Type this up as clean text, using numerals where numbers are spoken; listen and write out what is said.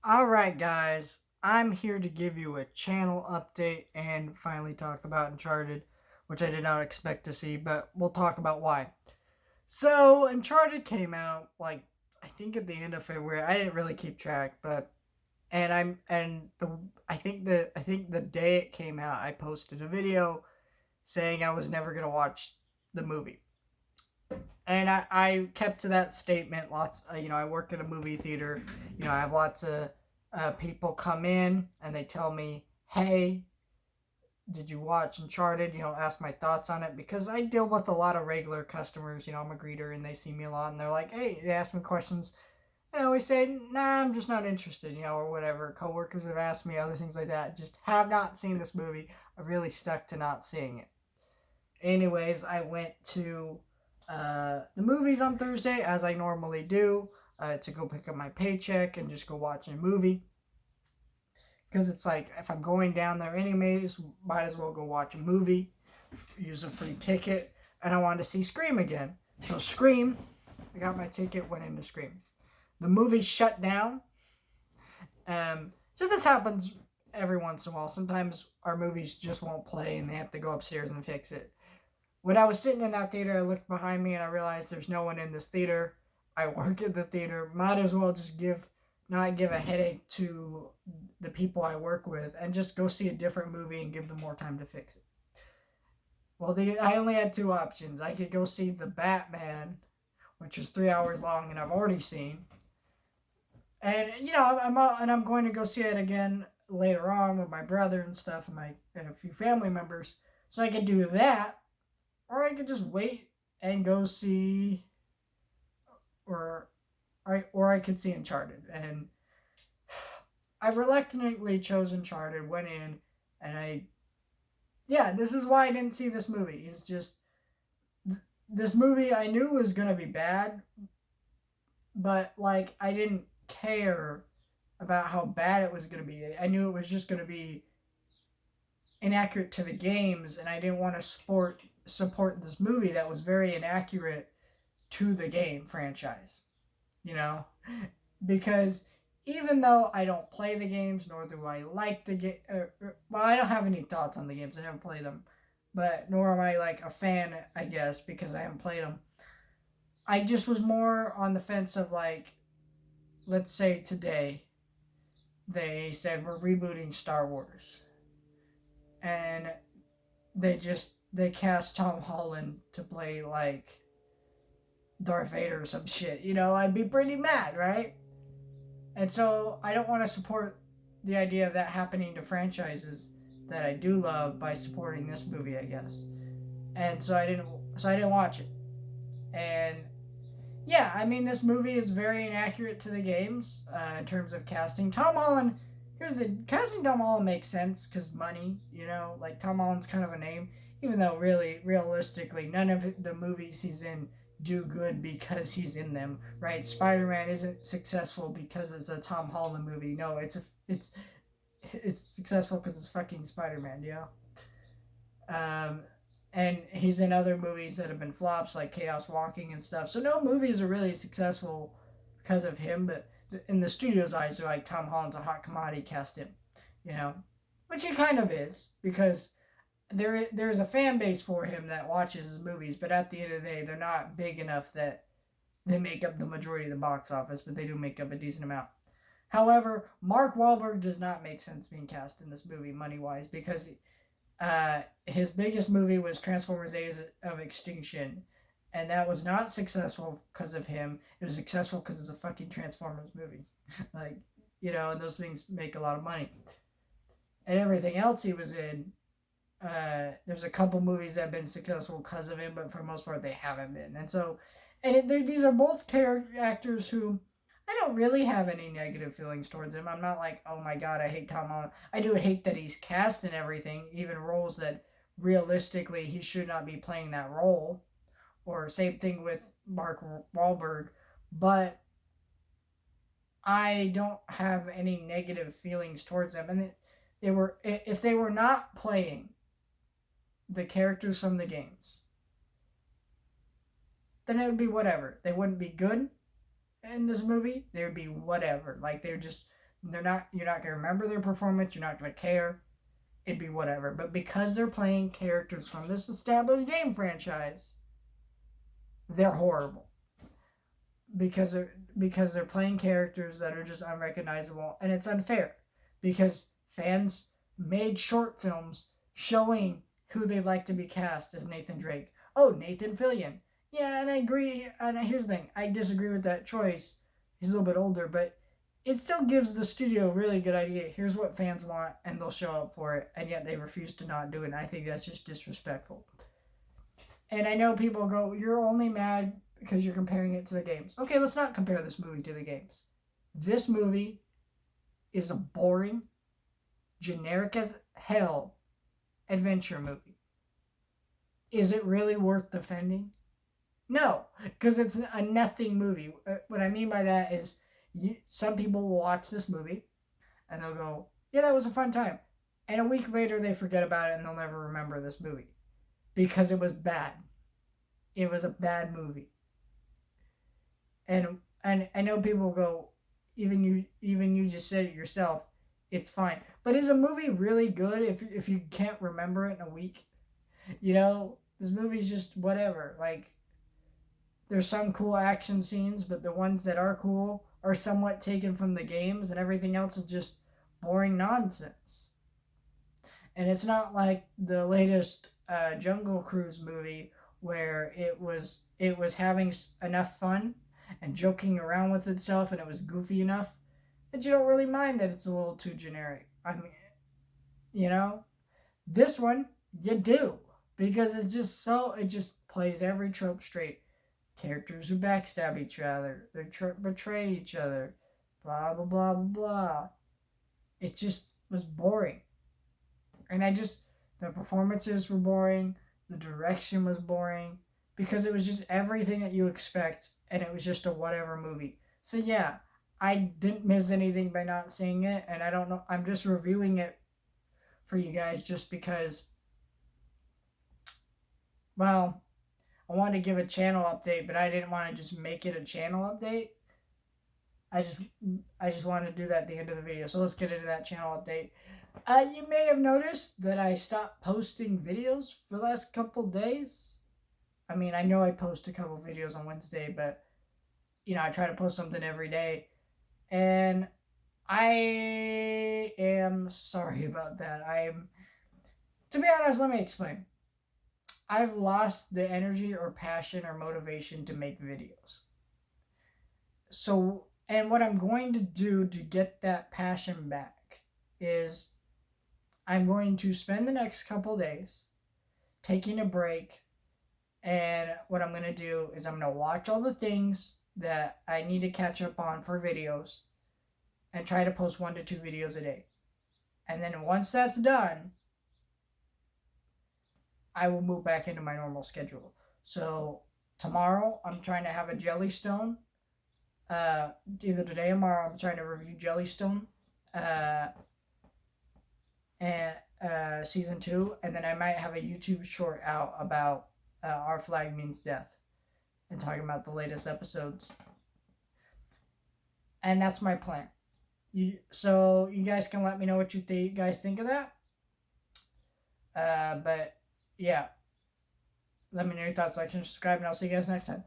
Alright, guys, I'm here to give you a channel update and finally talk about Uncharted, which I did not expect to see, but we'll talk about why. So, Uncharted came out, I think at the end of February. I didn't really keep track, but and I'm and the I think the day it came out, I posted a video saying I was never gonna watch the movie. And I kept to that statement. I work at a movie theater. I have lots of people come in and they tell me, "Hey, did you watch Uncharted?" Ask my thoughts on it because I deal with a lot of regular customers. I'm a greeter and they see me a lot and they're like, "Hey," they ask me questions. And I always say, "Nah, I'm just not interested," or whatever. Coworkers have asked me other things like that. Just have not seen this movie. I really stuck to not seeing it. Anyways, I went to the movies on Thursday, as I normally do, to go pick up my paycheck and just go watch a movie. Because it's like, if I'm going down there anyways, might as well go watch a movie, use a free ticket, and I wanted to see Scream again. So Scream, I got my ticket, went into Scream. The movie shut down. So this happens every once in a while. Sometimes our movies just won't play and they have to go upstairs and fix it. When I was sitting in that theater, I looked behind me and I realized there's no one in this theater. I work at the theater. Might as well just not give a headache to the people I work with and just go see a different movie and give them more time to fix it. Well, I only had two options. I could go see The Batman, which is 3 hours long and I've already seen. And I'm going to go see it again later on with my brother and stuff and a few family members. So I could do that, or I could just wait and go see, or I could see Uncharted. And I reluctantly chose Uncharted, went in, and this is why I didn't see this movie. It's just, this movie I knew was going to be bad, but, I didn't care about how bad it was going to be. I knew it was just going to be inaccurate to the games, and I didn't want to support this movie that was very inaccurate to the game franchise, because even though I don't play the games, nor do I like the game, well, I don't have any thoughts on the games. I never play them, but nor am I a fan, I guess, because I haven't played them. I just was more on the fence of let's say today they said we're rebooting Star Wars, and they cast Tom Holland to play Darth Vader or some shit. I'd be pretty mad, right? And so I don't want to support the idea of that happening to franchises that I do love by supporting this movie, I guess. And so I didn't watch it. And yeah, I mean, this movie is very inaccurate to the games in terms of casting. Tom Holland, casting Tom Holland makes sense because money, Tom Holland's kind of a name, even though really, realistically, none of the movies he's in do good because he's in them, right? Spider-Man isn't successful because it's a Tom Holland movie. No, it's successful because it's fucking Spider-Man, and he's in other movies that have been flops like Chaos Walking and stuff. So no movies are really successful because of him, but in the studio's eyes, they're like, Tom Holland's a hot commodity, cast him, which he kind of is, because there's a fan base for him that watches his movies, but at the end of the day, they're not big enough that they make up the majority of the box office, but they do make up a decent amount. However, Mark Wahlberg does not make sense being cast in this movie money-wise, because his biggest movie was Transformers Age of Extinction, and that was not successful because of him. It was successful because it's a fucking Transformers movie. And those things make a lot of money. And everything else he was in, there's a couple movies that have been successful because of him, but for the most part, they haven't been. And so, these are both character actors who I don't really have any negative feelings towards him. I'm not like, oh my god, I hate Tom Holland. I do hate that he's cast in everything, even roles that realistically he should not be playing that role. Or same thing with Mark Wahlberg. But I don't have any negative feelings towards them. And if they were not playing the characters from the games, then it would be whatever. They wouldn't be good in this movie. They would be whatever. You're not gonna remember their performance. You're not gonna care. It'd be whatever. But because they're playing characters from this established game franchise, they're horrible. Because they're playing characters that are just unrecognizable, and it's unfair because fans made short films showing who they'd like to be cast as Nathan Drake. Oh, Nathan Fillion. Yeah, and I agree. And here's the thing: I disagree with that choice. He's a little bit older, but it still gives the studio a really good idea. Here's what fans want, and they'll show up for it, and yet they refuse to not do it. And I think that's just disrespectful. And I know people go, "You're only mad because you're comparing it to the games." Okay, let's not compare this movie to the games. This movie is a boring, generic as hell adventure movie. Is it really worth defending? No, because it's a nothing movie. What I mean by that is some people will watch this movie and they'll go, yeah, that was a fun time. And a week later they forget about it and they'll never remember this movie because it was bad. It was a bad movie. And I know people go, even you just said it yourself, it's fine. But is a movie really good if you can't remember it in a week? You know, this movie's just whatever. Like, there's some cool action scenes, but the ones that are cool are somewhat taken from the games, and everything else is just boring nonsense. And it's not like the latest Jungle Cruise movie where it was having enough fun and joking around with itself, and it was goofy enough that you don't really mind that it's a little too generic. I mean, you know, this one you do because it's just so it just plays every trope straight. Characters who backstab each other, they betray each other, blah blah blah blah blah. It just was boring, and the performances were boring, the direction was boring, because it was just everything that you expect, and it was just a whatever movie. So yeah, I didn't miss anything by not seeing it, and I don't know. I'm just reviewing it for you guys just because. Well, I wanted to give a channel update, but I didn't want to just make it a channel update. I just wanted to do that at the end of the video. So let's get into that channel update. You may have noticed that I stopped posting videos for the last couple days. I mean, I know I post a couple videos on Wednesday, but I try to post something every day. And I am sorry about that. To be honest, let me explain. I've lost the energy or passion or motivation to make videos. So, and what I'm going to do to get that passion back is I'm going to spend the next couple days taking a break. And what I'm going to do is I'm going to watch all the things that I need to catch up on for videos and try to post 1 to 2 videos a day. And then once that's done, I will move back into my normal schedule. So tomorrow I'm trying to have a Jellystone. Either today or tomorrow I'm trying to review Jellystone and season 2, and then I might have a YouTube short out about Our Flag Means Death and talking about the latest episodes. And that's my plan. So you guys can let me know what you guys think of that. But yeah, let me know your thoughts, like, and subscribe, and I'll see you guys next time.